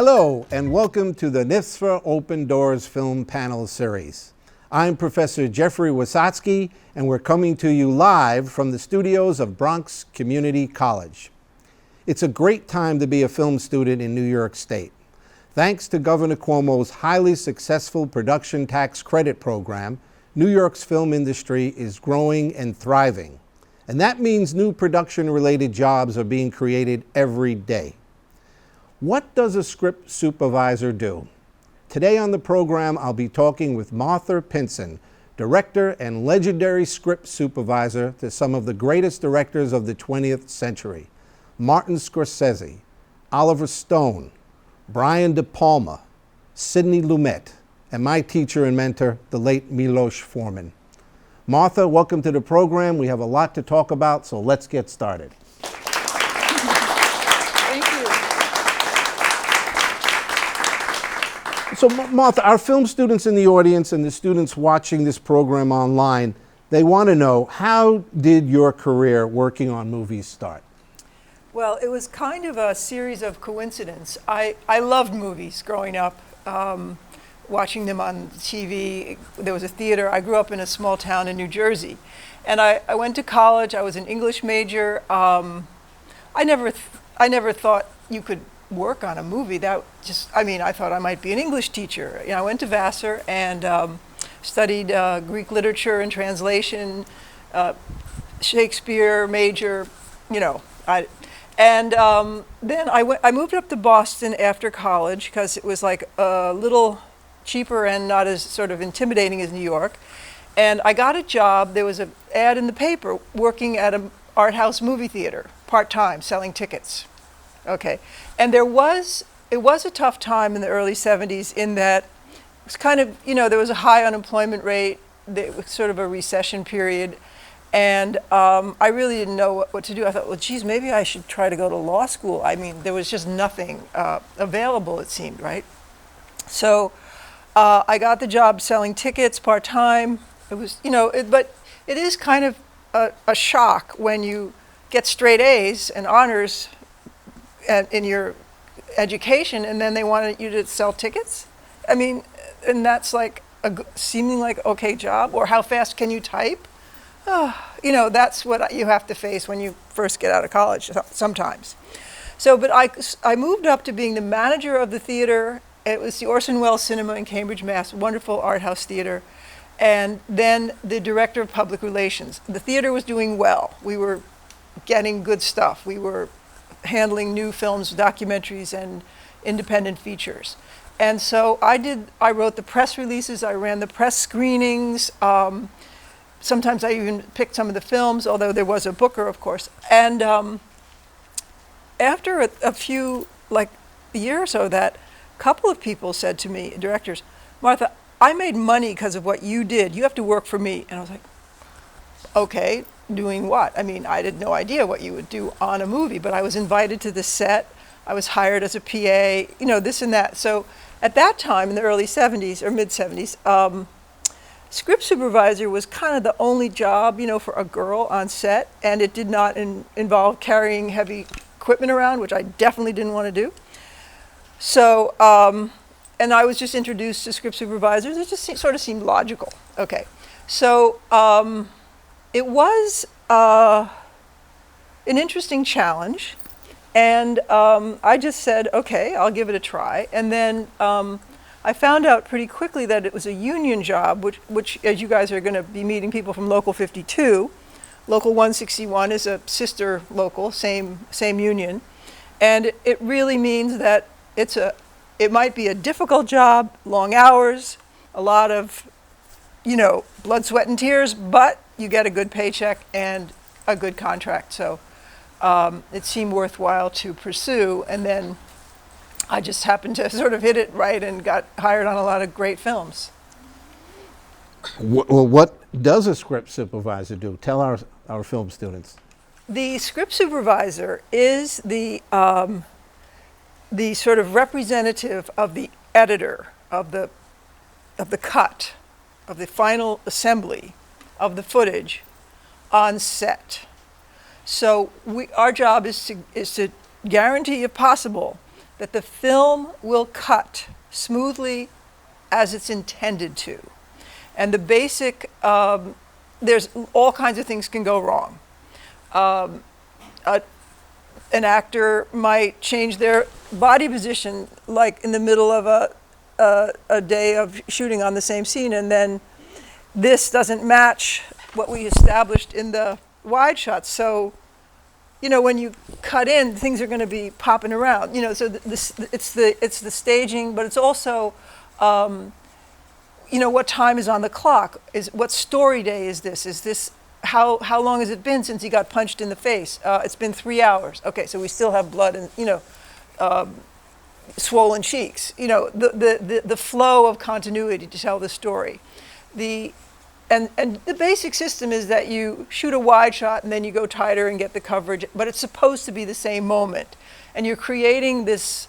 Hello, and welcome to the NIFSFA Open Doors Film Panel Series. I'm Professor Jeffrey Wasatsky, and we're coming to you live from the studios of Bronx Community College. It's a great time to be a film student in New York State. Thanks to Governor Cuomo's highly successful production tax credit program, New York's film industry is growing and thriving. And that means new production-related jobs are being created every day. What does a script supervisor do? Today on the program, I'll be talking with Martha Pinson, director and legendary script supervisor to some of the greatest directors of the 20th century, Martin Scorsese, Oliver Stone, Brian De Palma, Sidney Lumet, and my teacher and mentor, the late Milos Forman. Martha, welcome to the program. We have a lot to talk about, so let's get started. Thank you. So Martha, our film students in the audience and the students watching this program online, they want to know, how did your career working on movies start? Well, it was kind of a series of coincidence. I loved movies growing up, watching them on TV. There was a theater. I grew up in a small town in New Jersey. And I went to college. I was an English major. I never thought you could work on a movie. I thought I might be an English teacher. I went to Vassar and studied Greek literature and translation, Shakespeare major, then I moved up to Boston after college because it was like a little cheaper and not as sort of intimidating as New York. And I got a job. There was an ad in the paper working at an art house movie theater, part-time, selling tickets. Okay, and it was a tough time in the early 70s in that it was kind of, there was a high unemployment rate. It was sort of a recession period. And I really didn't know what to do. I thought, well, geez, maybe I should try to go to law school. I mean, there was just nothing available, it seemed, right? So I got the job selling tickets part-time. It was, but it is kind of a shock when you get straight A's and honors in your education, and then they wanted you to sell tickets. I mean, and that's like seeming like okay job, or how fast can you type? That's what you have to face when you first get out of college sometimes. So, but I moved up to being the manager of the theater. It was the Orson Welles Cinema in Cambridge, Mass., wonderful art house theater. And then the director of public relations. The theater was doing well. We were getting good stuff. We were handling new films, documentaries, and independent features. And so I wrote the press releases, I ran the press screenings. Sometimes I even picked some of the films, although there was a booker, of course. And after a few, like a year or so, that couple of people said to me, directors, Martha, I made money because of what you did. You have to work for me. And I was like, okay, doing what? I mean, I had no idea what you would do on a movie, but I was invited to the set. I was hired as a PA, this and that. So at that time, in the early 70s or mid 70s, script supervisor was kind of the only job, for a girl on set, and it did not involve carrying heavy equipment around, which I definitely didn't want to do. So, and I was just introduced to script supervisors. It just sort of seemed logical. Okay, so it was an interesting challenge, and I just said, okay, I'll give it a try. And then I found out pretty quickly that it was a union job, which as you guys are going to be meeting people from Local 52, Local 161 is a sister local, same union. And it really means that it might be a difficult job, long hours, a lot of, blood, sweat, and tears, but you get a good paycheck and a good contract. So it seemed worthwhile to pursue. And then I just happened to sort of hit it right and got hired on a lot of great films. Well, what does a script supervisor do? Tell our film students. The script supervisor is the sort of representative of the editor of the cut, of the final assembly of the footage on set. So our job is to guarantee, if possible, that the film will cut smoothly as it's intended to. And the basic, there's all kinds of things can go wrong. An actor might change their body position like in the middle of a day of shooting on the same scene, and then this doesn't match what we established in the wide shots. So, when you cut in, things are going to be popping around. So it's the staging, but it's also, what time is on the clock? What story day is this? Is this how long has it been since he got punched in the face? It's been 3 hours. Okay, so we still have blood and swollen cheeks. The flow of continuity to tell the story. And the basic system is that you shoot a wide shot and then you go tighter and get the coverage, but it's supposed to be the same moment. And you're creating this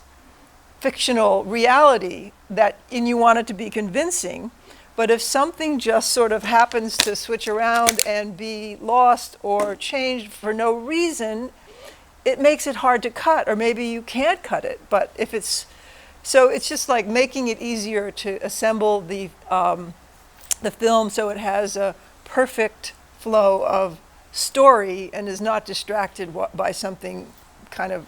fictional reality and you want it to be convincing, but if something just sort of happens to switch around and be lost or changed for no reason, it makes it hard to cut, or maybe you can't cut it. But so it's just like making it easier to assemble the film so it has a perfect flow of story and is not distracted by something kind of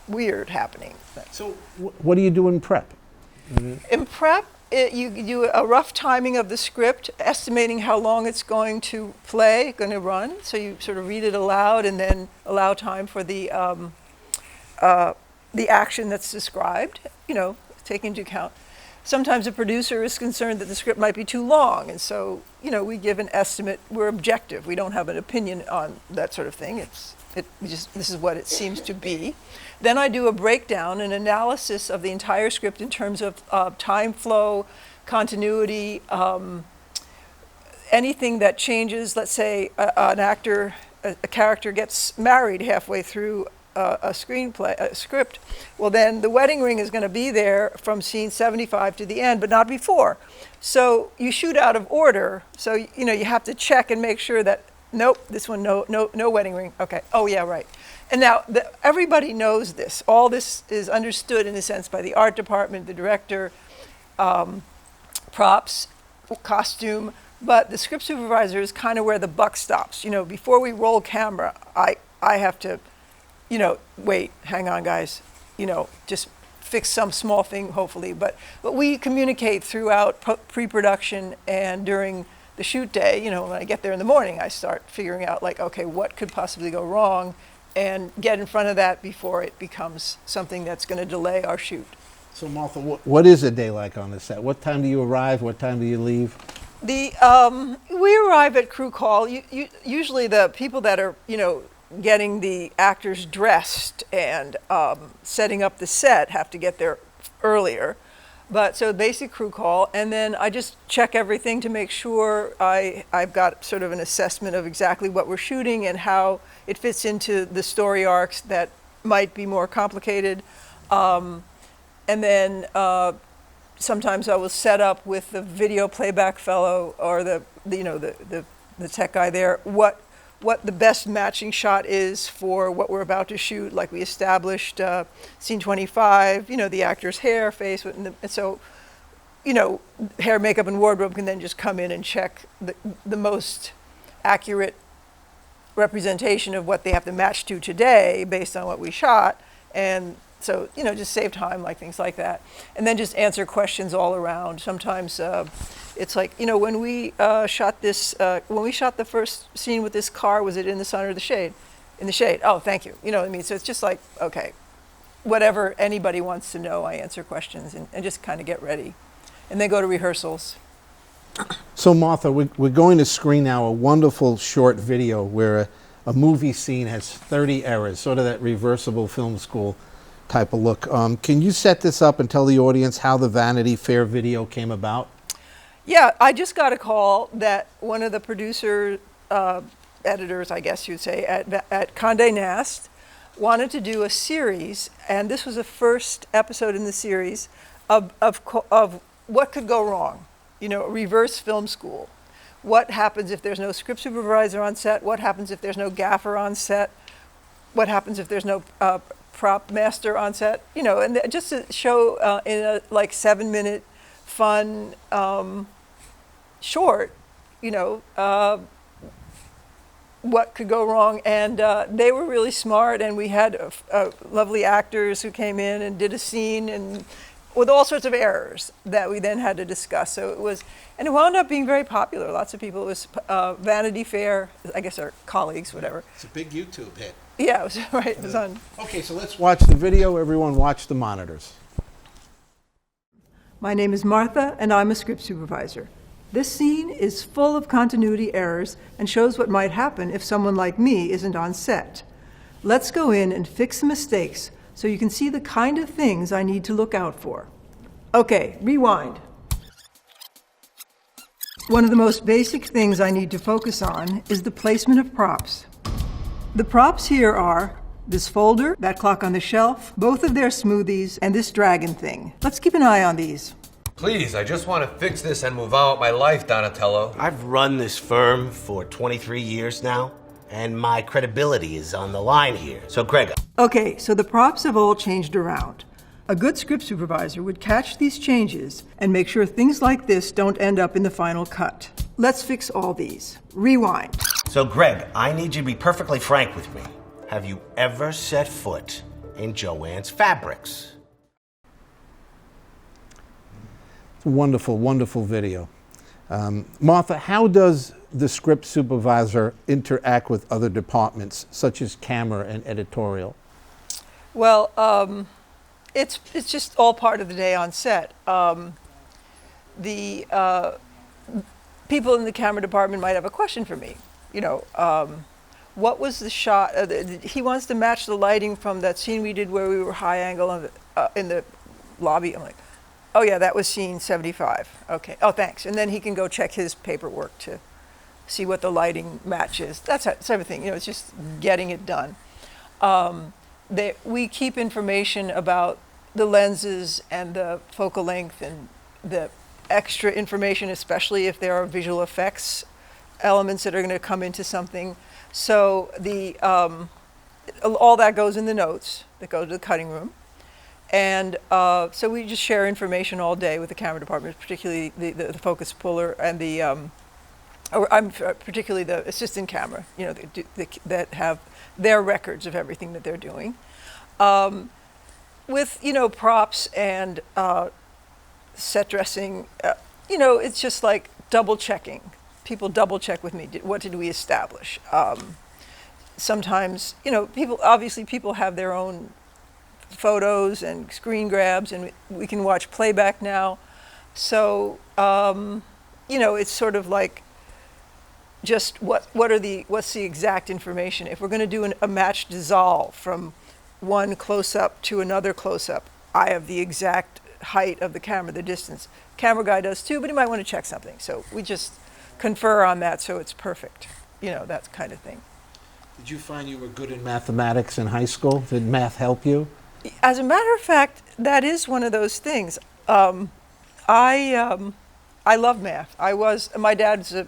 weird happening. So what do you do in prep? In prep, you do a rough timing of the script, estimating how long it's going to run. So you sort of read it aloud and then allow time for the action that's described, take into account. Sometimes a producer is concerned that the script might be too long, and so, we give an estimate. We're objective. We don't have an opinion on that sort of thing. This is what it seems to be. Then I do a breakdown, an analysis of the entire script in terms of time flow, continuity, anything that changes. Let's say a character gets married halfway through a script. Well, then the wedding ring is going to be there from scene 75 to the end, but not before. So you shoot out of order. So you have to check and make sure that nope, this one no wedding ring. Okay. Oh yeah, right. And now everybody knows this. All this is understood in a sense by the art department, the director, props, costume. But the script supervisor is kind of where the buck stops. Before we roll camera, I have to. Wait, hang on, guys. Just fix some small thing, hopefully. But we communicate throughout pre-production and during the shoot day. When I get there in the morning, I start figuring out, okay, what could possibly go wrong, and get in front of that before it becomes something that's going to delay our shoot. So, Martha, what is a day like on the set? What time do you arrive? What time do you leave? We arrive at crew call. Usually the people that are, getting the actors dressed and setting up the set have to get there earlier. But so basic crew call, and then I just check everything to make sure I've got sort of an assessment of exactly what we're shooting and how it fits into the story arcs that might be more complicated. And then sometimes I will set up with the video playback fellow or the tech guy there what the best matching shot is for what we're about to shoot. Like we established scene 25, the actor's hair, face, and so, hair, makeup, and wardrobe can then just come in and check the most accurate representation of what they have to match to today based on what we shot. And so, just save time, things like that. And then just answer questions all around. Sometimes it's like, when we shot the first scene with this car, was it in the sun or the shade? In the shade. Oh, thank you. You know what I mean? So it's just like, okay, whatever anybody wants to know, I answer questions and just kind of get ready. And then go to rehearsals. So, Martha, we're going to screen now a wonderful short video where a movie scene has 30 errors, sort of that reversible film school type of look. Can you set this up and tell the audience how the Vanity Fair video came about? Yeah, I just got a call that one of the producer editors, I guess you'd say, at Condé Nast wanted to do a series, and this was the first episode in the series of what could go wrong, reverse film school. What happens if there's no script supervisor on set? What happens if there's no gaffer on set? What happens if there's no prop master on set, you know, and just to show in a like 7-minute fun short, you know, what could go wrong. And they were really smart, and we had lovely actors who came in and did a scene and with all sorts of errors that we then had to discuss. So it was, and it wound up being very popular. Lots of people, it was Vanity Fair, I guess our colleagues, whatever. It's a big YouTube hit. Yeah, it was, right, it was on. Okay, so let's watch the video. Everyone watch the monitors. My name is Martha, and I'm a script supervisor. This scene is full of continuity errors and shows what might happen if someone like me isn't on set. Let's go in and fix the mistakes so you can see the kind of things I need to look out for. Okay, rewind. One of the most basic things I need to focus on is the placement of props. The props here are this folder, that clock on the shelf, both of their smoothies, and this dragon thing. Let's keep an eye on these. Please, I just want to fix this and move on with my life, Donatello. I've run this firm for 23 years now, and my credibility is on the line here. So, Greg. Okay, so the props have all changed around. A good script supervisor would catch these changes and make sure things like this don't end up in the final cut. Let's fix all these. Rewind. So, Greg, I need you to be perfectly frank with me. Have you ever set foot in Joanne's fabrics? It's a wonderful, wonderful video. Martha, how does the script supervisor interact with other departments, such as camera and editorial? Well, it's just all part of the day on set. The people in the camera department might have a question for me. You know, what was the shot? He wants to match the lighting from that scene we did where we were high angle in the lobby. I'm like, oh yeah, that was scene 75. Okay, oh thanks. And then he can go check his paperwork to see what the lighting matches. That's everything, you know, it's just getting it done. We keep information about the lenses and the focal length and the extra information, especially if there are visual effects elements that are going to come into something. So all that goes in the notes that go to the cutting room. And so we just share information all day with the camera department, particularly the focus puller and particularly the assistant camera, you know, that have their records of everything that they're doing. With, you know, props and set dressing, you know, it's just like double checking. People double check with me. What did we establish? Sometimes, you know, people have their own photos and screen grabs, and we can watch playback now. So, you know, it's sort of like just what's the exact information. If we're going to do a match dissolve from one close-up to another close-up, I have the exact height of the camera, the distance. Camera guy does too, but he might want to check something. So we just confer on that so it's perfect, you know, that kind of thing. Did you find you were good in mathematics in high school? Did math help you? As a matter of fact, that is one of those things. I love math. My dad's an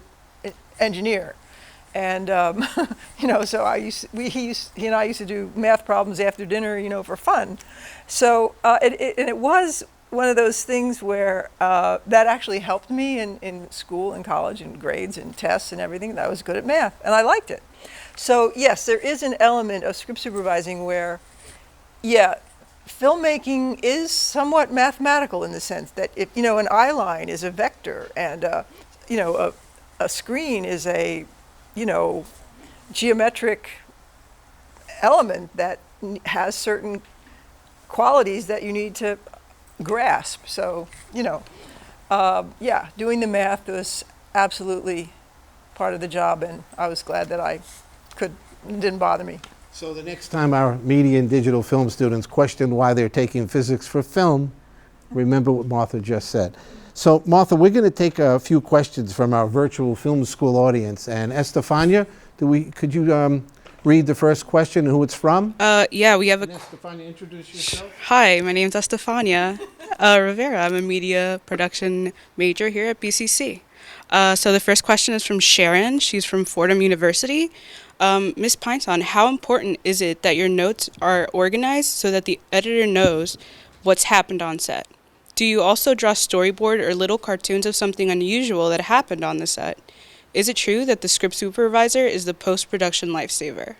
engineer, and you know, so he and I used to do math problems after dinner, you know, for fun. So it was one of those things where that actually helped me in school and college and grades and tests and everything. That I was good at math, and I liked it. So yes, there is an element of script supervising where, yeah, filmmaking is somewhat mathematical in the sense that if, you know, an eye line is a vector and you know, a screen is a, you know, geometric element that has certain qualities that you need to grasp. So, you know, yeah, doing the math was absolutely part of the job, and I was glad that it didn't bother me. So the next time our media and digital film students question why they're taking physics for film, remember what Martha just said. So Martha, we're going to take a few questions from our virtual film school audience. And Estefania, could you read the first question and who it's from? Yeah, we have a... Estefania, introduce yourself. Hi, my name's Estefania Rivera. I'm a media production major here at BCC. So the first question is from Sharon. She's from Fordham University. Ms. Pinson, how important is it that your notes are organized so that the editor knows what's happened on set? Do you also draw storyboard or little cartoons of something unusual that happened on the set? Is it true that the script supervisor is the post-production lifesaver?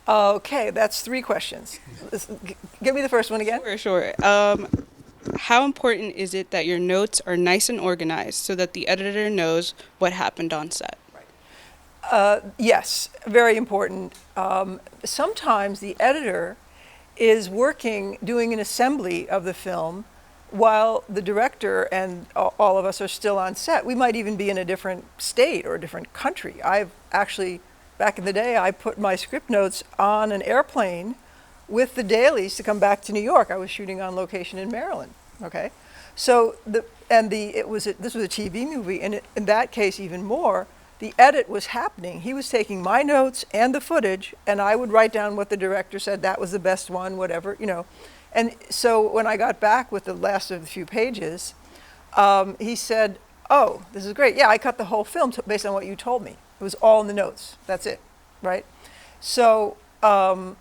Okay, that's 3 questions. Give me the first one again. Sure. How important is it that your notes are nice and organized so that the editor knows what happened on set? Yes, very important. Sometimes the editor is working, doing an assembly of the film while the director and all of us are still on set. We might even be in a different state or a different country. I've actually, back in the day, I put my script notes on an airplane with the dailies to come back to New York. I was shooting on location in Maryland, okay? So, this was a TV movie, and in that case even more, the edit was happening. He was taking my notes and the footage, and I would write down what the director said, that was the best one, whatever, you know. And so when I got back with the last of the few pages, he said, oh, this is great. Yeah, I cut the whole film based on what you told me. It was all in the notes. That's it, right? So, yeah,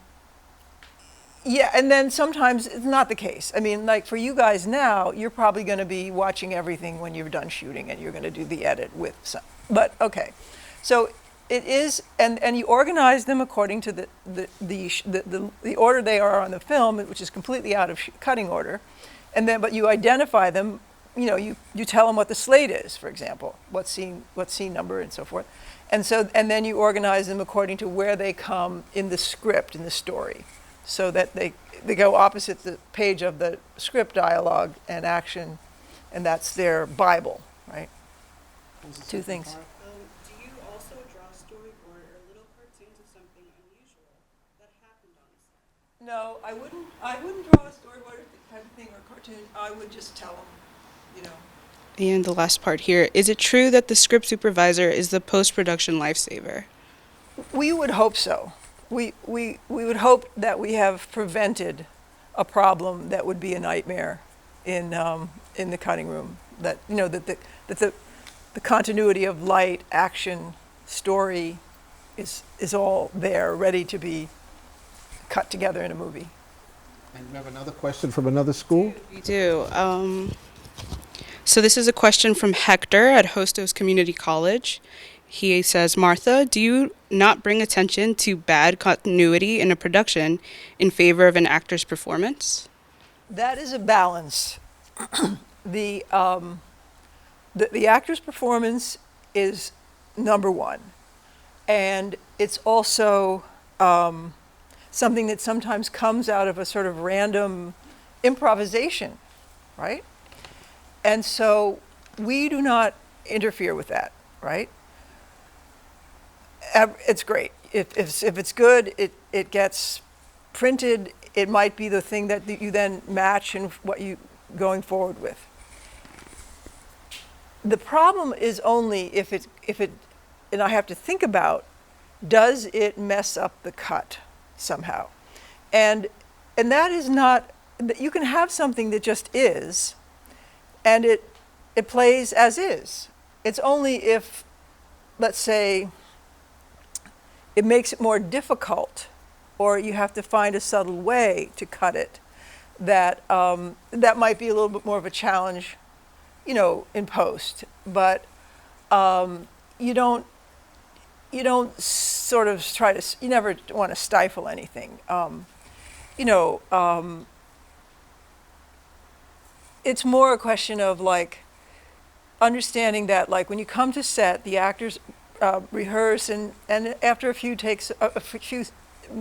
and then sometimes it's not the case. I mean, like for you guys now, you're probably going to be watching everything when you're done shooting, and you're going to do the edit with some. But okay, so it is, and you organize them according to the order they are on the film, which is completely out of cutting order, and then but you identify them. You know, you tell them what the slate is, for example, what scene number, and so forth, and then you organize them according to where they come in the script, in the story, so that they go opposite the page of the script, dialogue, and action, and that's their Bible, right? 2 things. Do you also draw storyboard or little cartoons of something unusual that happened on set? No, I wouldn't draw a storyboard type of thing or cartoon. I would just tell them, you know. And the last part here, is it true that the script supervisor is the post-production lifesaver? We would hope so. We would hope that we have prevented a problem that would be a nightmare in the cutting room. That, you know, that the continuity of light, action, story is all there, ready to be cut together in a movie. And we have another question from another school? We do. So this is a question from Hector at Hostos Community College. He says, Martha, do you not bring attention to bad continuity in a production in favor of an actor's performance? That is a balance. The actor's performance is number 1. And it's also something that sometimes comes out of a sort of random improvisation, right? And so we do not interfere with that, right? It's great. If it's good, it gets printed. It might be the thing that you then match and what you going forward with. The problem is only if it, and I have to think about, does it mess up the cut somehow? And that is not, you can have something that just is, and it plays as is. It's only if, let's say, it makes it more difficult, or you have to find a subtle way to cut it, that that might be a little bit more of a challenge, you know, in post. But you don't sort of try to, you never want to stifle anything. You know, it's more a question of like understanding that, like when you come to set, the actors rehearse, and after a few takes, a few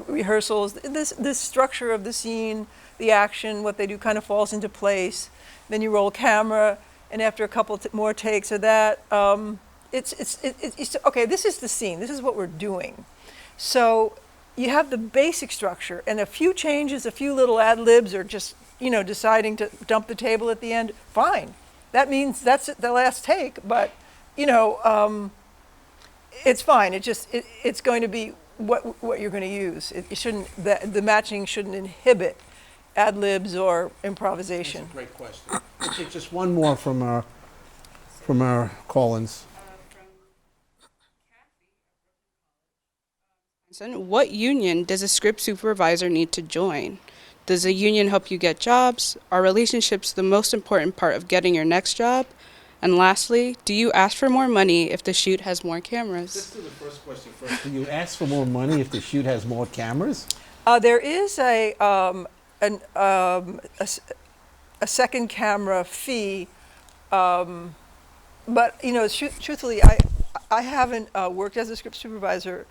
rehearsals, this structure of the scene, the action, what they do kind of falls into place. Then you roll camera, and after a couple more takes of that, it's okay, this is the scene, this is what we're doing. So you have the basic structure, and a few changes, a few little ad libs, or just, you know, deciding to dump the table at the end, fine. That means that's the last take, but, you know, it's fine. It's going to be what you're going to use. It shouldn't, the matching shouldn't inhibit ad libs or improvisation. That's a great question. We'll take just one more from our call-ins. What union does a script supervisor need to join? Does a union help you get jobs? Are relationships the most important part of getting your next job? And lastly, do you ask for more money if the shoot has more cameras? Let's do the first question first. Do you ask for more money if the shoot has more cameras? There is a second camera fee, but truthfully, I haven't worked as a script supervisor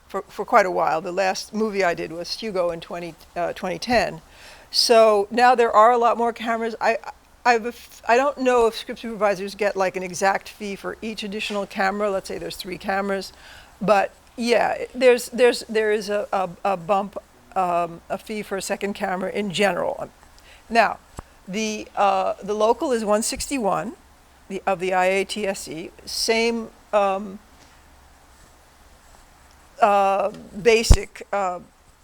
for quite a while. The last movie I did was Hugo in 2010. So now there are a lot more cameras. I don't know if script supervisors get like an exact fee for each additional camera. Let's say there's 3 cameras, but yeah, there is a bump, a fee for a second camera in general. Now, the local is 161 of the IATSE, same basic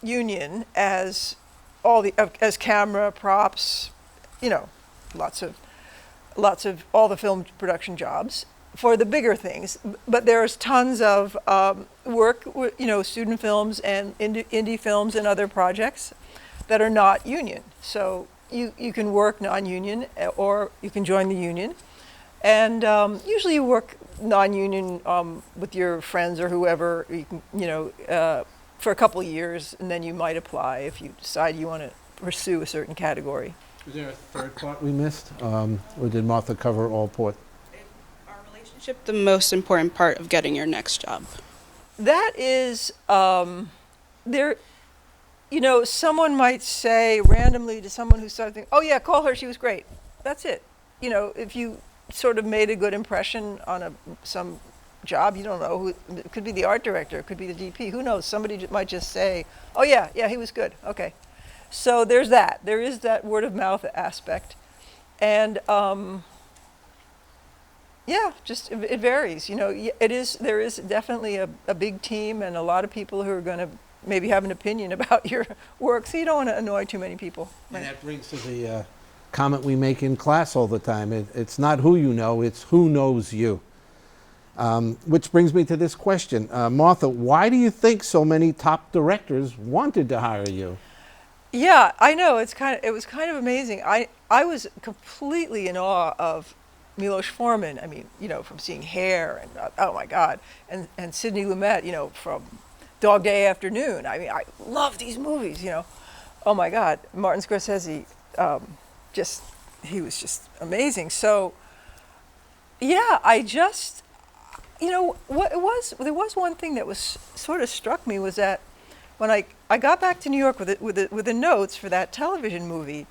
union as all as camera, props, lots of all the film production jobs for the bigger things. But there's tons of work, student films and indie films and other projects that are not union. So you can work non-union or you can join the union. And usually you work non-union with your friends or whoever, you can, for a couple of years, and then you might apply if you decide you want to pursue a certain category. Is there a third part we missed? Or did Martha cover all port? Are relationship the most important part of getting your next job? That is, someone might say randomly to someone who's starting, oh yeah, call her, she was great. That's it. If you sort of made a good impression on some job, you don't know who, it could be the art director, it could be the DP, who knows, somebody might just say, oh yeah, he was good, okay. So there is that word of mouth aspect. And just it varies, there is definitely a big team and a lot of people who are going to maybe have an opinion about your work, so you don't want to annoy too many people. And that brings to the comment we make in class all the time. It's not who you know, it's who knows you. Which brings me to this question. Martha, why do you think so many top directors wanted to hire you? Yeah, I know, it was kind of amazing. I was completely in awe of Milos Forman. I mean, from seeing Hair and oh my God, and Sidney Lumet, from Dog Day Afternoon. I mean, I love these movies, Oh my God, Martin Scorsese, he was just amazing. So, yeah, there was one thing that was sort of struck me was that when I got back to New York with the notes for that television movie,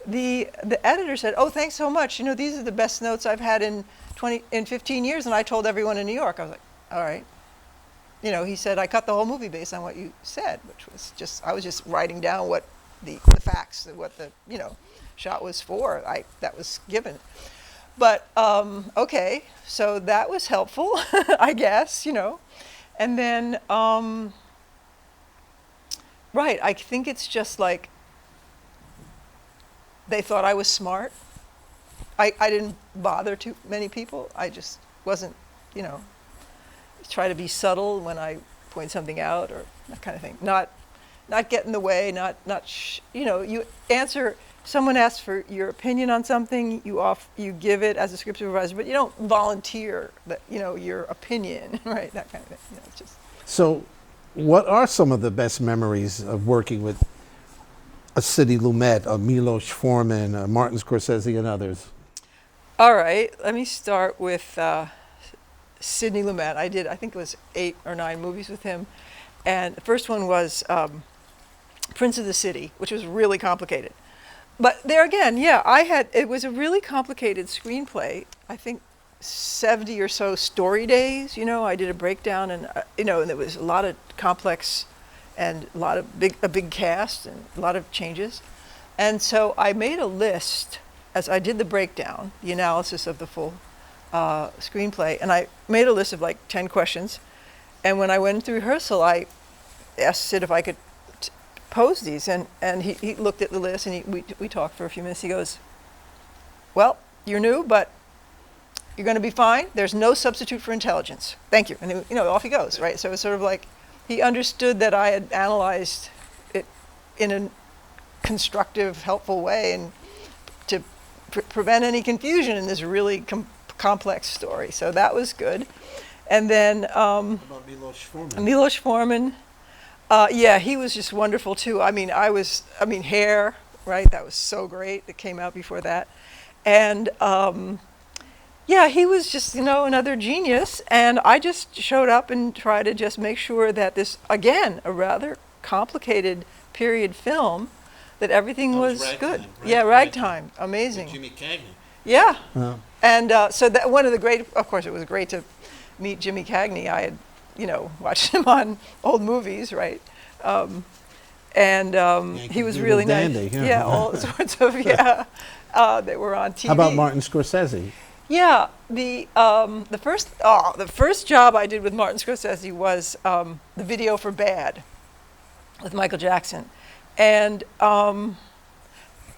the editor said, "Oh, thanks so much. These are the best notes I've had in 15 years," and I told everyone in New York. I was like, "All right." He said, "I cut the whole movie based on what you said," which was I was just writing down what the facts, what the shot was for. That was given. But okay, so that was helpful, I guess, And then, right, I think it's just like they thought I was smart. I didn't bother too many people. I just wasn't, try to be subtle when I point something out or that kind of thing. Not get in the way, you answer. Someone asks for your opinion on something, you give it as a script supervisor, but you don't volunteer your opinion, right? That kind of thing. It's just. So, what are some of the best memories of working with a Sidney Lumet, a Milos Forman, a Martin Scorsese, and others? All right, let me start with Sidney Lumet. I think it was 8 or 9 movies with him, and the first one was Prince of the City, which was really complicated. But there again, it was a really complicated screenplay. I think 70 or so story days, I did a breakdown and, and there was a lot of complex and a big cast and a lot of changes. And so I made a list as I did the breakdown, the analysis of the full screenplay, and I made a list of like 10 questions. And when I went through rehearsal, I asked Sid if I could pose these, and he looked at the list and we talked for a few minutes. He goes, "Well, you're new, but you're going to be fine. There's no substitute for intelligence. Thank you." And then, off he goes, right? So it was sort of like, he understood that I had analyzed it in a constructive, helpful way, and to prevent any confusion in this really complex story. So that was good. And then About Milos Forman. Milos Forman, yeah, he was just wonderful too. I mean, Hair, right? That was so great. That came out before that. And yeah, he was just, another genius. And I just showed up and tried to just make sure that this, again, a rather complicated period film, that everything was good. Yeah, Ragtime. Amazing. Jimmy Cagney. Yeah. Oh. And so that one of the great, of course, it was great to meet Jimmy Cagney. I had, watched him on old movies, right? He was really nice. Dandy, yeah, all sorts of, they were on TV. How about Martin Scorsese? Yeah, the first job I did with Martin Scorsese was the video for Bad with Michael Jackson. And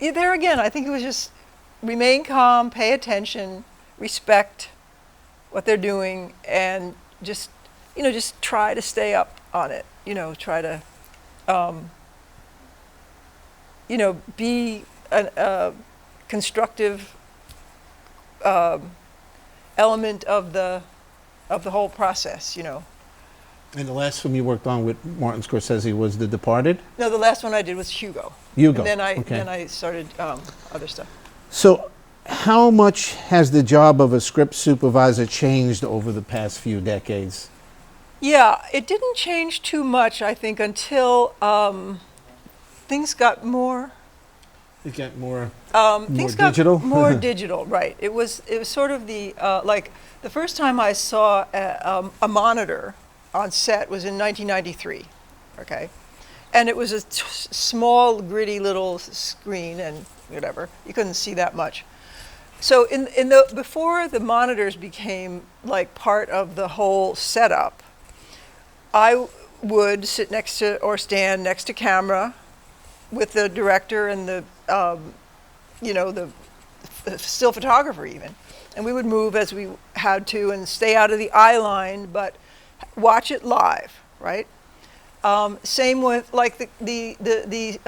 there again, I think it was just remain calm, pay attention, respect what they're doing, and just try to stay up on it. Try to be a constructive element of the whole process. And the last film you worked on with Martin Scorsese was The Departed? No, the last one I did was Hugo. Hugo. And then okay. I started other stuff. So how much has the job of a script supervisor changed over the past few decades? Yeah, it didn't change too much, I think, until things got more. It got more Things digital? got more digital, right? It was sort of the like the first time I saw a monitor on set was in 1993, okay, and it was a small, gritty little screen and whatever. You couldn't see that much. So before the monitors became like part of the whole setup, I would sit next to or stand next to camera with the director and the still photographer even, and we would move as we had to and stay out of the eye line, but watch it live, right? Same with like the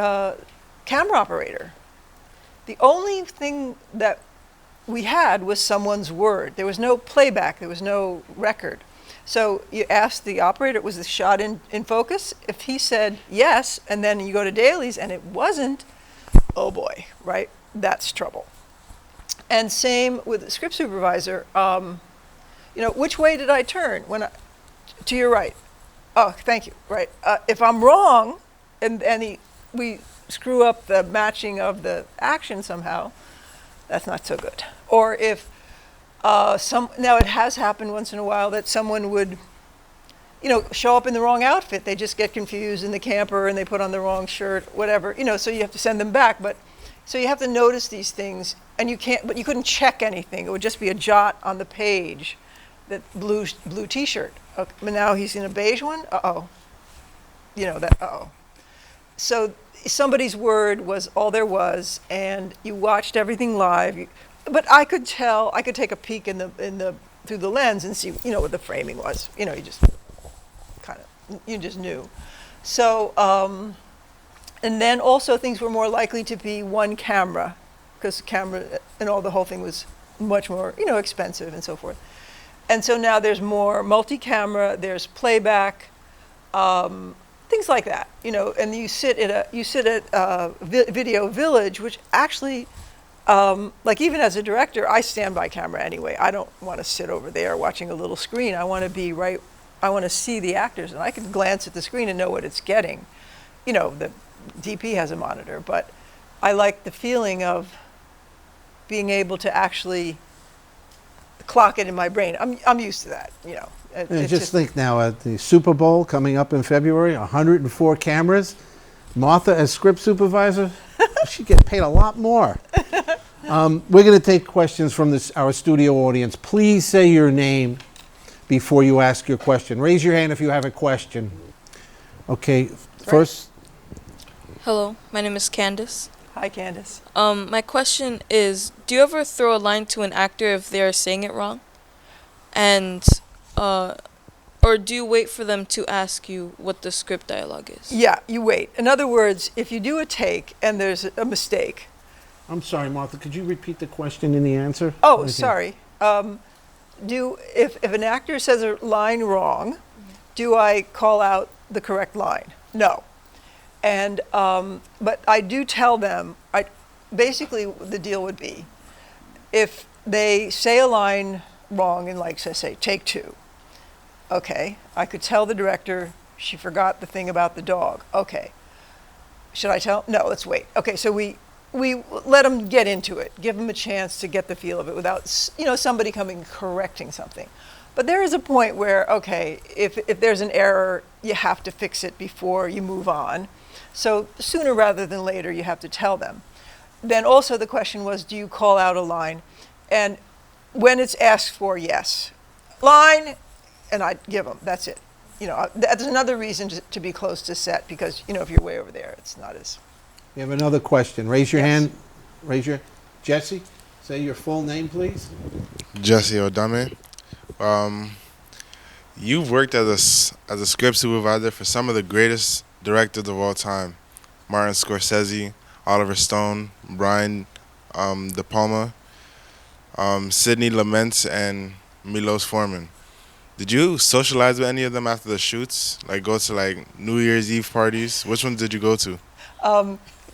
camera operator. The only thing that we had was someone's word. There was no playback. There was no record. So you asked the operator, was the shot in focus? If he said yes, and then you go to dailies and it wasn't, oh boy, right? That's trouble. And same with the script supervisor. Which way did I turn? To your right. Oh, thank you. Right. If I'm wrong, and we screw up the matching of the action somehow, that's not so good. Or if now it has happened once in a while that someone would, show up in the wrong outfit. They just get confused in the camper and they put on the wrong shirt, whatever. So you have to send them back. But so you have to notice these things, and you couldn't check anything. It would just be a jot on the page, that blue T-shirt. Okay, but now he's in a beige one. So somebody's word was all there was, and you watched everything live. But I could tell. I could take a peek through the lens and see, what the framing was. You just just knew. So, and then also things were more likely to be one camera, because camera and the whole thing was much more, expensive and so forth. And so now there's more multi-camera, there's playback, things like that, and you sit at Video Village, which actually, like even as a director, I stand by camera anyway. I don't want to sit over there watching a little screen. I want to be right. I want to see the actors, and I can glance at the screen and know what it's getting. The DP has a monitor, but I like the feeling of being able to actually clock it in my brain. I'm used to that, And just think now at the Super Bowl coming up in February, 104 cameras. Martha as script supervisor, she'd get paid a lot more. We're going to take questions from our studio audience. Please say your name before you ask your question. Raise your hand if you have a question. Okay, first. Hello, my name is Candace. Hi, Candace. My question is, do you ever throw a line to an actor if they're saying it wrong? And, or Or do you wait for them to ask you what the script dialogue is? Yeah, you wait. In other words, if you do a take and there's a mistake. I'm sorry, Martha, could you repeat the question and the answer? Oh, Okay. sorry. If an actor says a line wrong, do I call out the correct line? No. And but I do tell them. Basically the deal would be, if they say a line wrong in, like, say take two. Okay, I could tell the director she forgot the thing about the dog. Okay, should I tell? No, let's wait. Okay, so we let them get into it, give them a chance to get the feel of it without somebody coming correcting something. But there is a point where, okay, if there's an error, you have to fix it before you move on. So sooner rather than later, you have to tell them. Then also the question was, do you call out a line? And when it's asked for, yes. Line, and I give them, that's it. That's another reason to be close to set, because, if you're way over there, it's not as... You have another question. Raise your Yes. hand. Jesse, say your full name, please. Jesse Odame. You've worked as a script supervisor for some of the greatest directors of all time: Martin Scorsese, Oliver Stone, Brian De Palma, Sidney Lumets, and Milos Forman. Did you socialize with any of them after the shoots? Like go to New Year's Eve parties? Which ones did you go to?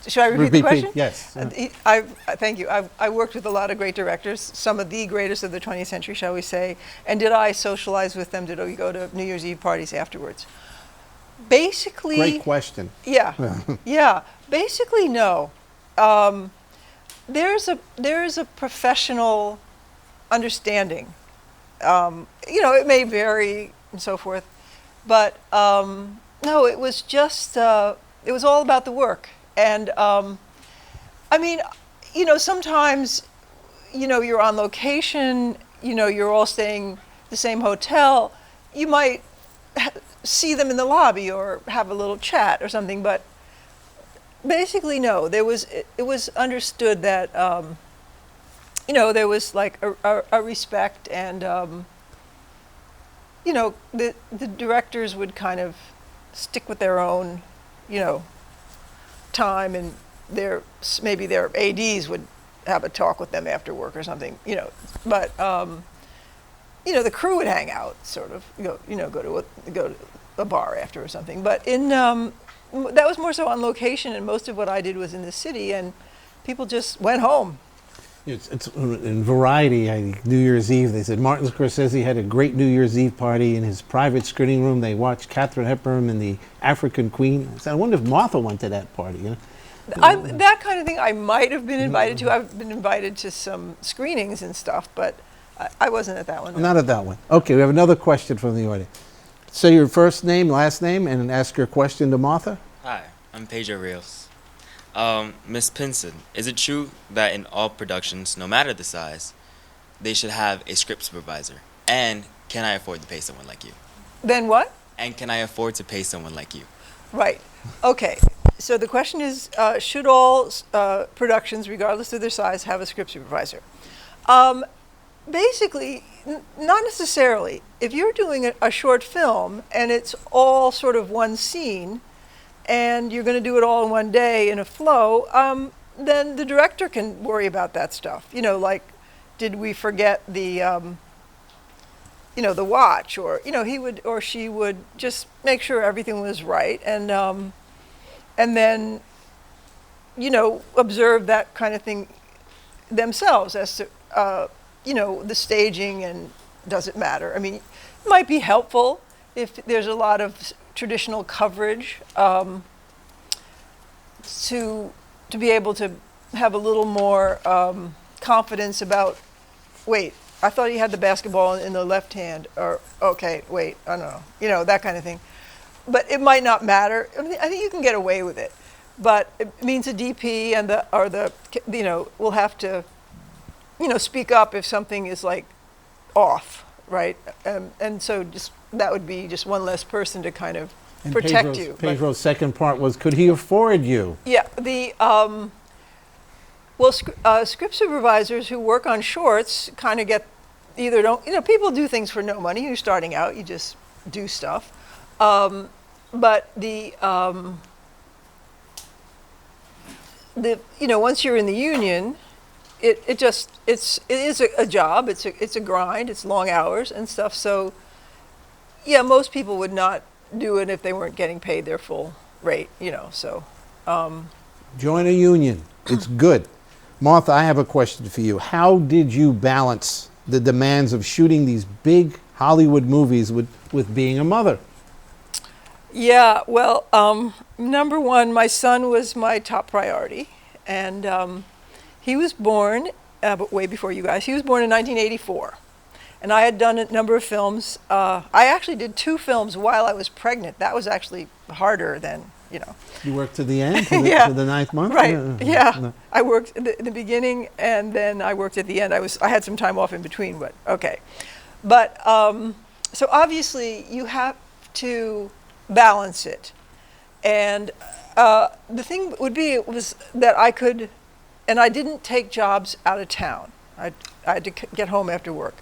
Should I repeat the question? Yes. Thank you. I worked with a lot of great directors, some of the greatest of the 20th century, shall we say. And did I socialize with them? Did we go to New Year's Eve parties afterwards? Basically... Great question. Yeah. Yeah. Basically, no. There's a professional understanding. It may vary and so forth. But no, it was just... it was all about the work. And, sometimes, you're on location, you're all staying the same hotel. You might see them in the lobby or have a little chat or something, but basically, no. It was understood that, there was like a respect, and, the directors would kind of stick with their own, time, and maybe their ADs would have a talk with them after work or something, but the crew would hang out, sort of, go to a bar after or something. But that was more so on location, and most of what I did was in the city, and people just went home. It's in Variety, New Year's Eve, they said Martin Scorsese had a great New Year's Eve party in his private screening room. They watched Katharine Hepburn and the African Queen. I said, I wonder if Martha went to that party. That kind of thing I might have been invited to. I've been invited to some screenings and stuff, but I wasn't at that one. Not at that one. Okay, we have another question from the audience. Say your first name, last name, and ask your question to Martha. Hi, I'm Pedro Rios. Ms. Pinson, is it true that in all productions, no matter the size, they should have a script supervisor? And can I afford to pay someone like you? Then what? And can I afford to pay someone like you? Right. Okay. So the question is, should all productions, regardless of their size, have a script supervisor? Basically, not necessarily. If you're doing a short film and it's all sort of one scene, and you're going to do it all in one day in a flow, then the director can worry about that stuff. Like, did we forget the, the watch? Or, he would or she would just make sure everything was right, and then, observe that kind of thing themselves as to, the staging, and does it matter? I mean, it might be helpful if there's a lot of traditional coverage, to be able to have a little more confidence about, wait, I thought he had the basketball in the left hand, or okay, wait, I don't know, that kind of thing. But it might not matter. I think you can get away with it, but it means the DP and will have to, speak up if something is like off, right? And so that would be just one less person to kind of protect you. Pedro's second part was, could he afford you? Yeah, script supervisors who work on shorts kind of get people do things for no money. You're starting out, you just do stuff. But once you're in the union, it is a job. It's a grind. It's long hours and stuff. So, yeah, most people would not do it if they weren't getting paid their full rate. So. Join a union. It's good. Martha, I have a question for you. How did you balance the demands of shooting these big Hollywood movies with being a mother? Yeah, well, number one, my son was my top priority. And he was born, but way before you guys, he was born in 1984. And I had done a number of films. I actually did 2 films while I was pregnant. That was actually harder than, You worked to the end, to the 9th month? Right, yeah. I worked at the beginning, and then I worked at the end. I had some time off in between, but okay. But, so obviously you have to balance it. And the thing was that I could, and I didn't take jobs out of town. I had to get home after work.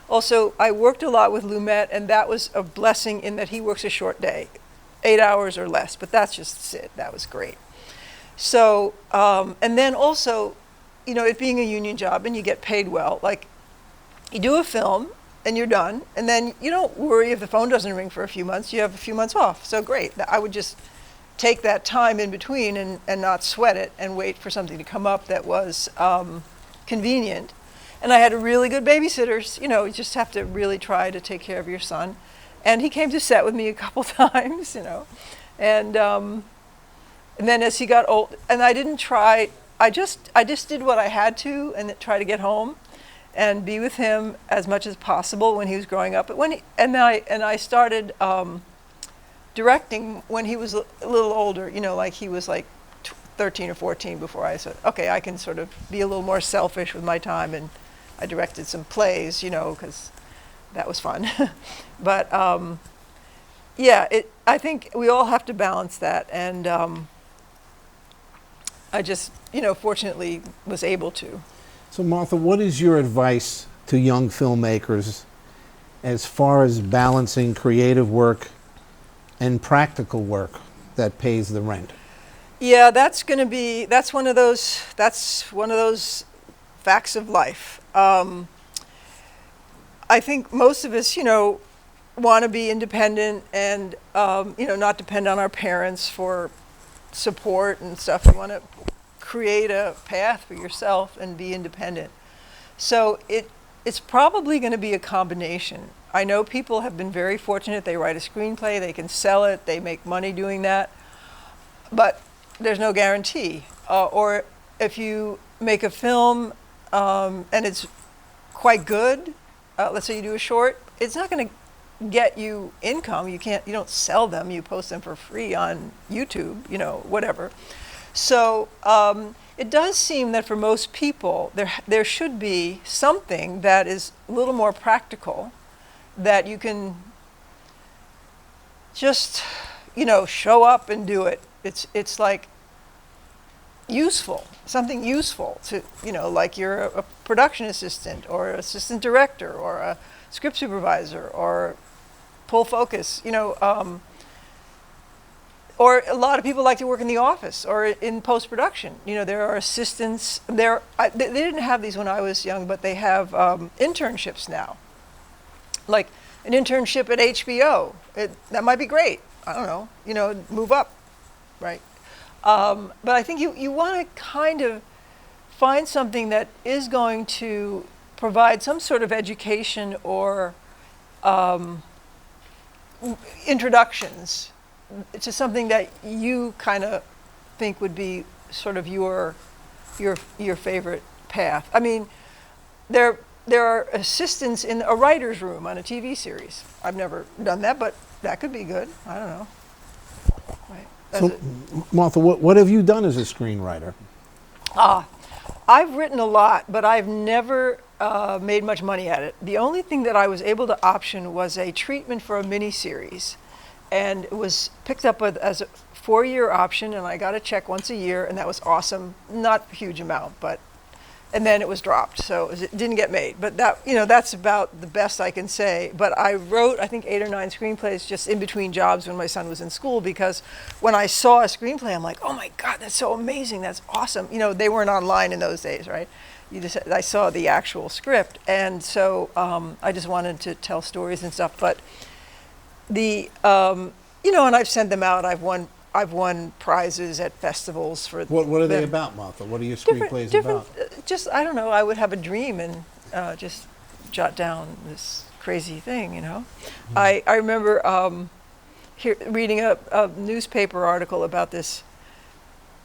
Also, I worked a lot with Lumets, and that was a blessing in that he works a short day, 8 hours or less, but that's just it. That was great. So, and then also, it being a union job and you get paid well, like you do a film and you're done, and then you don't worry if the phone doesn't ring for a few months. You have a few months off. So great. I would just take that time in between and not sweat it and wait for something to come up that was convenient. And I had really good babysitters. You just have to really try to take care of your son. And he came to set with me a couple times, and then as he got old, and I didn't try. I just did what I had to, and try to get home, and be with him as much as possible when he was growing up. But I started directing when he was a little older. Like he was like 13 or 14 before I said, okay, I can sort of be a little more selfish with my time, and I directed some plays, because that was fun. But yeah, I think we all have to balance that, and I just, fortunately was able to. So Martha, what is your advice to young filmmakers as far as balancing creative work and practical work that pays the rent? Yeah, that's one of those facts of life. I think most of us, want to be independent and, not depend on our parents for support and stuff. You want to create a path for yourself and be independent. So it's probably going to be a combination. I know people have been very fortunate. They write a screenplay, they can sell it, they make money doing that. But there's no guarantee. Or if you make a film and it's quite good, let's say you do a short, it's not going to get you income. You don't sell them. You post them for free on YouTube, whatever. So it does seem that for most people, there should be something that is a little more practical, that you can just, show up and do it. It's like useful, something useful to, like you're a production assistant or assistant director or a script supervisor or pull focus, or a lot of people like to work in the office or in post-production. There are assistants. They didn't have these when I was young, but they have internships now. Like an internship at HBO. That might be great. I don't know, move up, right? But I think you want to kind of find something that is going to provide some sort of education or introductions to something that you kind of think would be sort of your favorite path. I mean, there are assistants in a writer's room on a TV series. I've never done that, but that could be good. I don't know. Right. So, Martha, what have you done as a screenwriter? I've written a lot, but I've never made much money at it. The only thing that I was able to option was a treatment for a miniseries, and it was picked up as a 4-year option, and I got a check once a year, and that was awesome. Not a huge amount, but and then it was dropped, so it didn't get made. But that, that's about the best I can say. But I wrote, I think, 8 or 9 screenplays just in between jobs when my son was in school, because when I saw a screenplay, I'm like, oh my God, that's so amazing, that's awesome. They weren't online in those days, right? I saw the actual script, and so I just wanted to tell stories and stuff. But and I've sent them out. I've won prizes at festivals for. What are they about, Martha? What are your screenplays about? Just, I don't know. I would have a dream and just jot down this crazy thing. Mm-hmm. I remember reading a newspaper article about this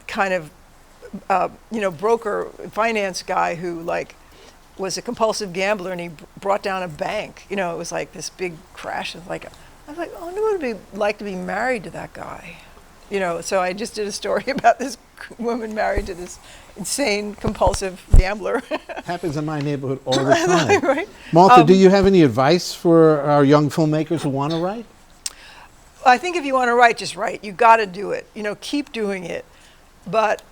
kind of broker finance guy who was a compulsive gambler, and he brought down a bank. It was like this big crash. I was like, oh, I wonder what it would be like to be married to that guy. So I just did a story about this woman married to this insane compulsive gambler. Happens in my neighborhood all the time. Right? Martha, do you have any advice for our young filmmakers who want to write? I think if you want to write, just write. You got to do it. Keep doing it. But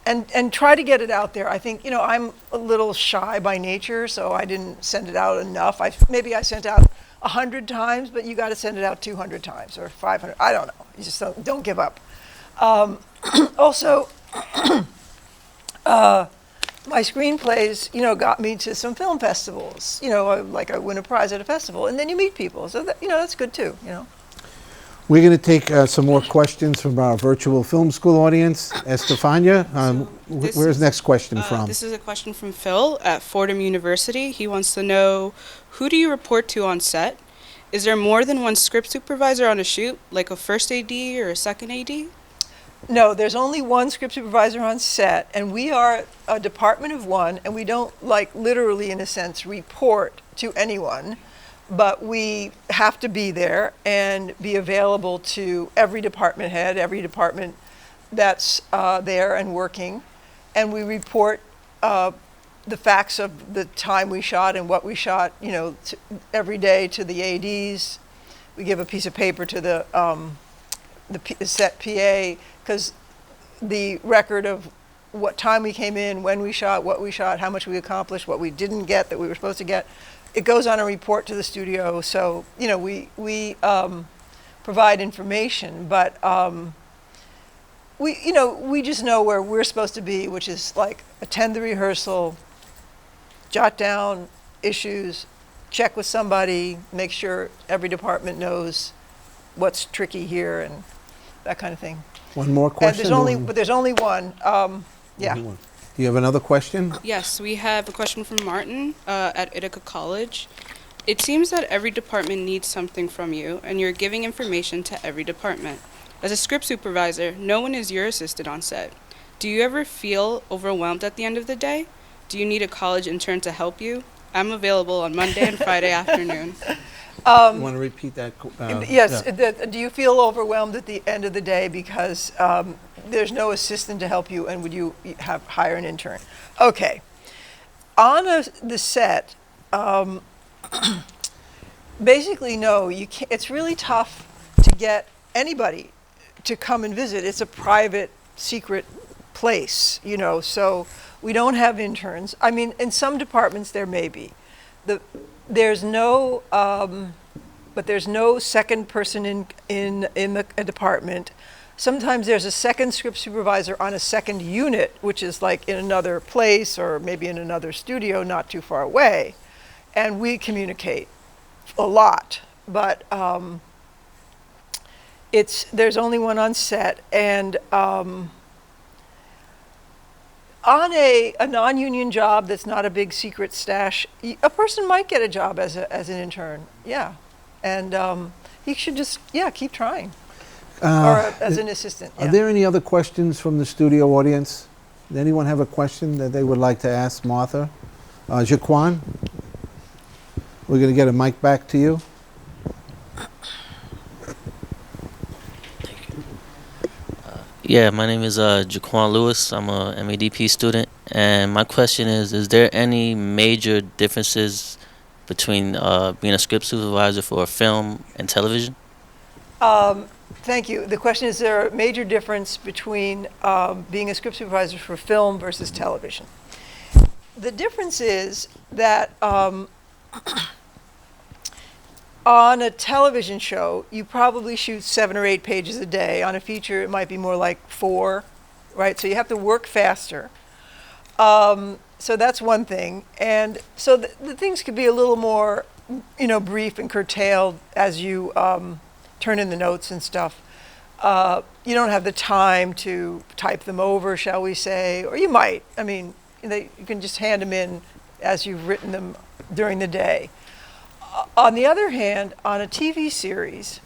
and try to get it out there. I think I'm a little shy by nature, so I didn't send it out enough. Maybe I sent out 100 times, but you got to send it out 200 times or 500. I don't know. You just don't give up. Also, my screenplays, got me to some film festivals. I win a prize at a festival, and then you meet people. So that's good too. We're going to take some more questions from our virtual film school audience. Estefania, where's the next question from? This is a question from Phil at Fordham University. He wants to know, who do you report to on set? Is there more than one script supervisor on a shoot, like a first AD or a second AD? No, there's only one script supervisor on set, and we are a department of one, and we don't, literally, in a sense, report to anyone. But we have to be there and be available to every department head, every department that's there and working. And we report the facts of the time we shot and what we shot, every day to the ADs. We give a piece of paper to the set PA, because the record of what time we came in, when we shot, what we shot, how much we accomplished, what we didn't get that we were supposed to get, it goes on a report to the studio. So we provide information, but we just know where we're supposed to be, which is attend the rehearsal, jot down issues, check with somebody, make sure every department knows what's tricky here and that kind of thing. One more question? But there's only one. Yeah. Do you have another question? Yes, we have a question from Martin at Ithaca College. It seems that every department needs something from you, and you're giving information to every department. As a script supervisor, no one is your assistant on set. Do you ever feel overwhelmed at the end of the day? Do you need a college intern to help you? I'm available on Monday and Friday afternoon. You want to repeat that? Yes. Yeah. Do you feel overwhelmed at the end of the day because there's no assistant to help you, and would you hire an intern? Okay. On the set, basically, no. You can't. It's really tough to get anybody to come and visit. It's a private, secret place, so we don't have interns. I mean, in some departments there may be. There's no second person in the department. Sometimes there's a second script supervisor on a second unit, which is in another place or maybe in another studio not too far away, and we communicate a lot. But there's only one on set, and on a non-union job that's not a big secret stash, a person might get a job as an intern, yeah. And he should just, keep trying. Or as an assistant, yeah. Are there any other questions from the studio audience? Does anyone have a question that they would like to ask Martha? Jaquan, we're going to get a mic back to you. Yeah, my name is Jaquan Lewis. I'm a MEDP student, and my question is there any major differences between being a script supervisor for film and television? Thank you. The question is there a major difference between being a script supervisor for film versus television? the difference is that on a television show, you probably shoot 7 or 8 pages a day. On a feature, it might be more like 4, right? So you have to work faster. So that's one thing. And so the things could be a little more, brief and curtailed as you turn in the notes and stuff. You don't have the time to type them over, shall we say, or you might. I mean, you can just hand them in as you've written them during the day. On the other hand, on a TV series,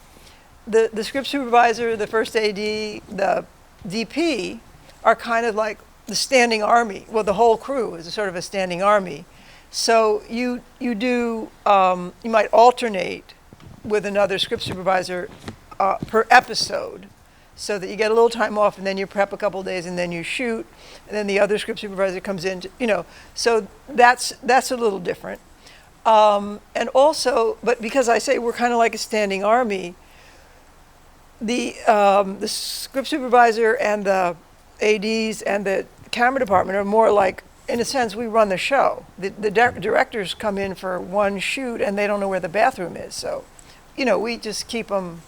the script supervisor, the first AD, the DP are kind of like the standing army. Well, the whole crew is a sort of a standing army. So you might alternate with another script supervisor per episode, so that you get a little time off, and then you prep a couple days, and then you shoot, and then the other script supervisor comes in. So that's a little different. And also, but because I say we're kind of like a standing army, the script supervisor and the ADs and the camera department are more like, in a sense, we run the show. The directors come in for one shoot and they don't know where the bathroom is. So, we just keep them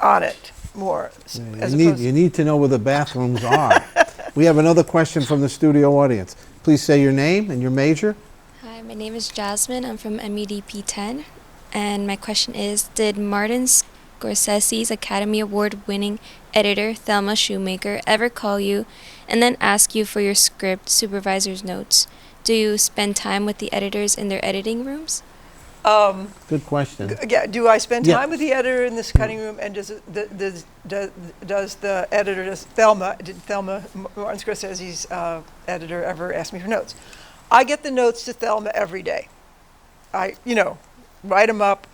on it more. You need to know where the bathrooms are. We have another question from the studio audience. Please say your name and your major. Hi, my name is Jasmine. I'm from MEDP 10. And my question is, did Martin Scorsese's Academy Award-winning editor, Thelma Shoemaker, ever call you and then ask you for your script supervisor's notes? Do you spend time with the editors in their editing rooms? Good question. Yeah, do I spend time with the editor in this cutting room, and does the editor, did Thelma, Martin Scorsese's editor, ever ask me for notes? I get the notes to Thelma every day. I, write them up,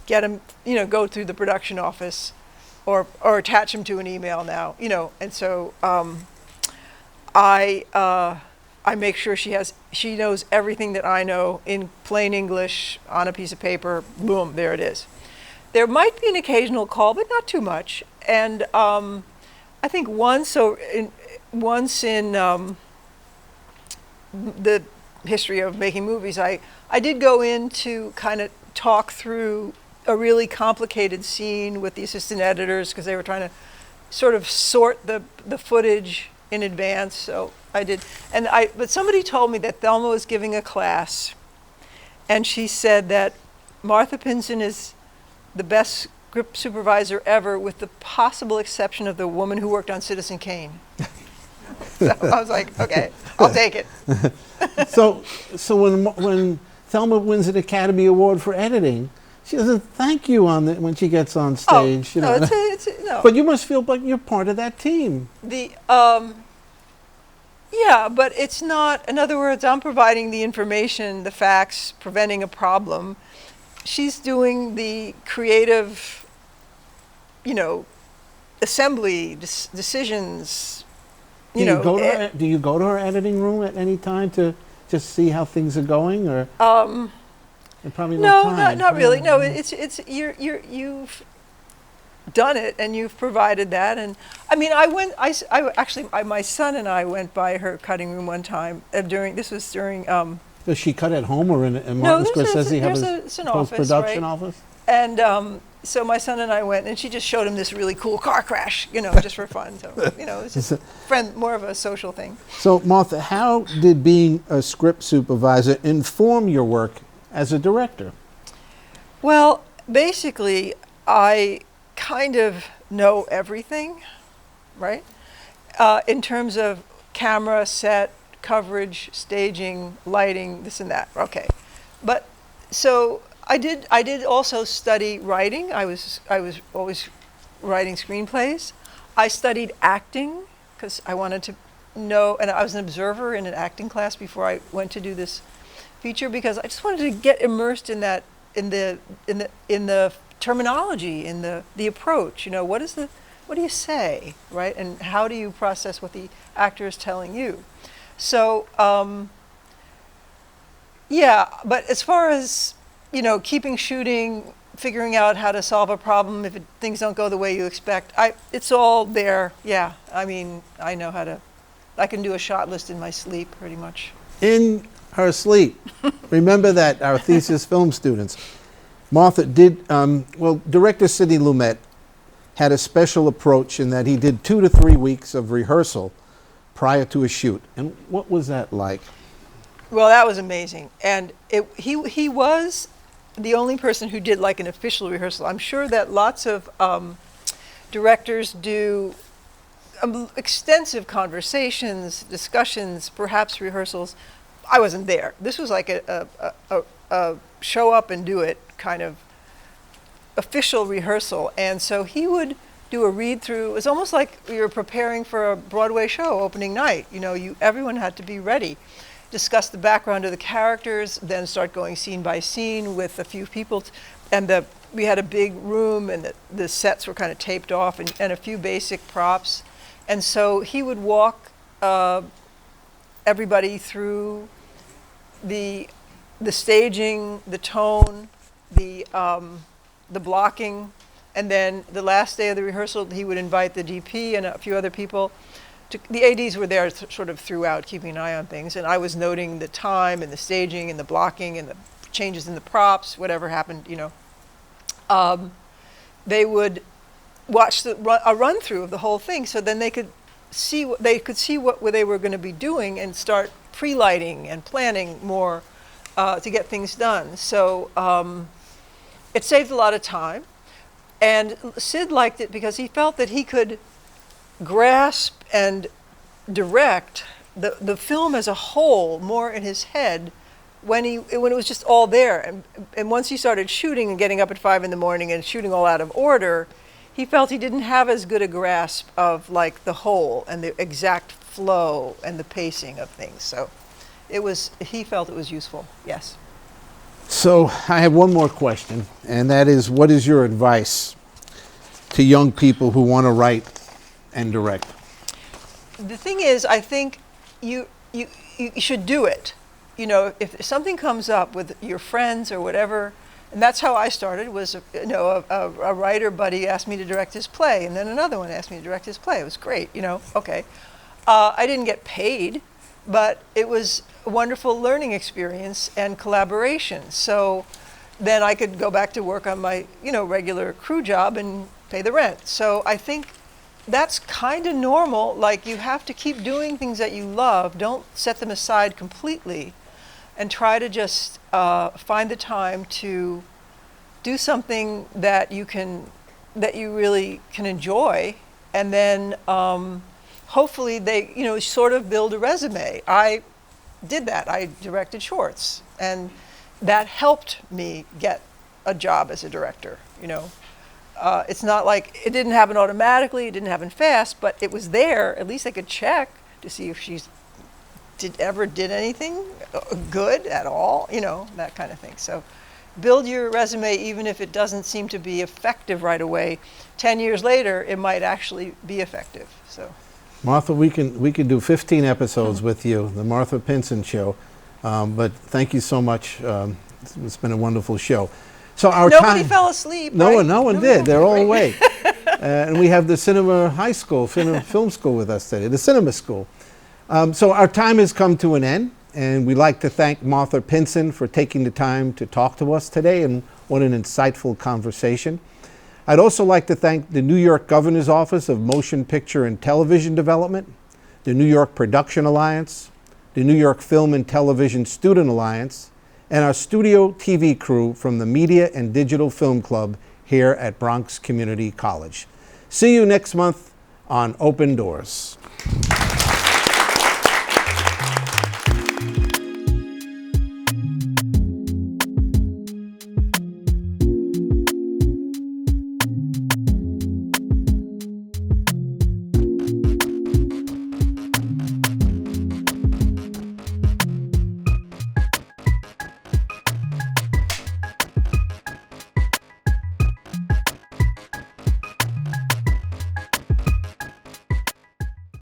get them, go through the production office, or attach them to an email now, and so I make sure she knows everything that I know in plain English on a piece of paper. Boom, there it is. There might be an occasional call, but not too much. And I think once in the history of making movies, I did go in to kind of talk through a really complicated scene with the assistant editors, because they were trying to sort of sort the footage in advance. So I did, but somebody told me that Thelma was giving a class, and she said that Martha Pinson is the best script supervisor ever, with the possible exception of the woman who worked on Citizen Kane. So I was like, okay, I'll take it. So when Thelma wins an Academy Award for editing, she doesn't thank you when she gets on stage. No. But you must feel like you're part of that team. Yeah, but it's not. In other words, I'm providing the information, the facts, preventing a problem. She's doing the creative, assembly decisions. Do you go to her editing room at any time to just see how things are going, or? Probably no time. Not really. No, it's you've done it, and you've provided that. And I mean, my son and I went by her cutting room one time during. Does she cut at home, or in Martin Scorsese have a post-production office? And so my son and I went, and she just showed him this really cool car crash, just for fun. So it's just more of a social thing. So Martha, how did being a script supervisor inform your work as a director? Well, basically, I kind of know everything, right? In terms of camera, set, coverage, staging, lighting, this and that. Okay, but so I did also study writing. I was always writing screenplays. I studied acting because I wanted to know, and I was an observer in an acting class before I went to do this feature, because I just wanted to get immersed in that, in the terminology, in the approach. What do you say, right? And how do you process what the actor is telling you? So, yeah, but as far as, keeping shooting, figuring out how to solve a problem if things don't go the way you expect, it's all there, yeah. I mean, I can do a shot list in my sleep, pretty much. In are asleep. Remember that, our thesis film students. Martha, director Sidney Lumet had a special approach in that he did 2 to 3 weeks of rehearsal prior to a shoot. And what was that like? Well, that was amazing. And he was the only person who did like an official rehearsal. I'm sure that lots of directors do extensive conversations, discussions, perhaps rehearsals. I wasn't there. This was like a show up and do it kind of official rehearsal. And so he would do a read through. It was almost like we were preparing for a Broadway show opening night. You know, everyone had to be ready. Discuss the background of the characters, then start going scene by scene with a few people. And we had a big room, and the sets were kind of taped off, and a few basic props. And so he would walk everybody through the staging, the tone, the blocking, and then the last day of the rehearsal, he would invite the DP and a few other people. The ADs were there sort of throughout, keeping an eye on things, and I was noting the time and the staging and the blocking and the changes in the props, whatever happened, you know. They would watch a run through of the whole thing, so then they could see what they were going to be doing and start pre-lighting and planning more to get things done. So it saved a lot of time, and Sid liked it because he felt that he could grasp and direct the film as a whole more in his head when it was just all there. And once he started shooting and getting up at 5 a.m. and shooting all out of order, he felt he didn't have as good a grasp of like the whole and the exact flow and the pacing of things. So he felt it was useful. Yes. So I have one more question, and that is, what is your advice to young people who want to write and direct? The thing is, I think you should do it. You know, if something comes up with your friends or whatever, and that's how I started, was a writer buddy asked me to direct his play, and then another one asked me to direct his play. It was great, you know, okay. I didn't get paid, but it was a wonderful learning experience and collaboration. So then I could go back to work on my, regular crew job and pay the rent. So I think that's kind of normal. Like, you have to keep doing things that you love. Don't set them aside completely, and try to just find the time to do something that you really can enjoy, and then hopefully they sort of build a resume. I did that. I directed shorts, and that helped me get a job as a director. It's not like it didn't happen automatically, it didn't happen fast, but it was there. At least I could check to see if she did anything good at all, that kind of thing. So build your resume, even if it doesn't seem to be effective right away. 10 years later, it might actually be effective. So, Martha, we can do 15 episodes with you, the Martha Pinson Show. But thank you so much. It's been a wonderful show. So nobody fell asleep. No right? one did. They're all awake. And we have the Cinema High School, Film School with us today, the Cinema School. So our time has come to an end, and we'd like to thank Martha Pinson for taking the time to talk to us today, and what an insightful conversation. I'd also like to thank the New York Governor's Office of Motion Picture and Television Development, the New York Production Alliance, the New York Film and Television Student Alliance, and our studio TV crew from the Media and Digital Film Club here at Bronx Community College. See you next month on Open Doors.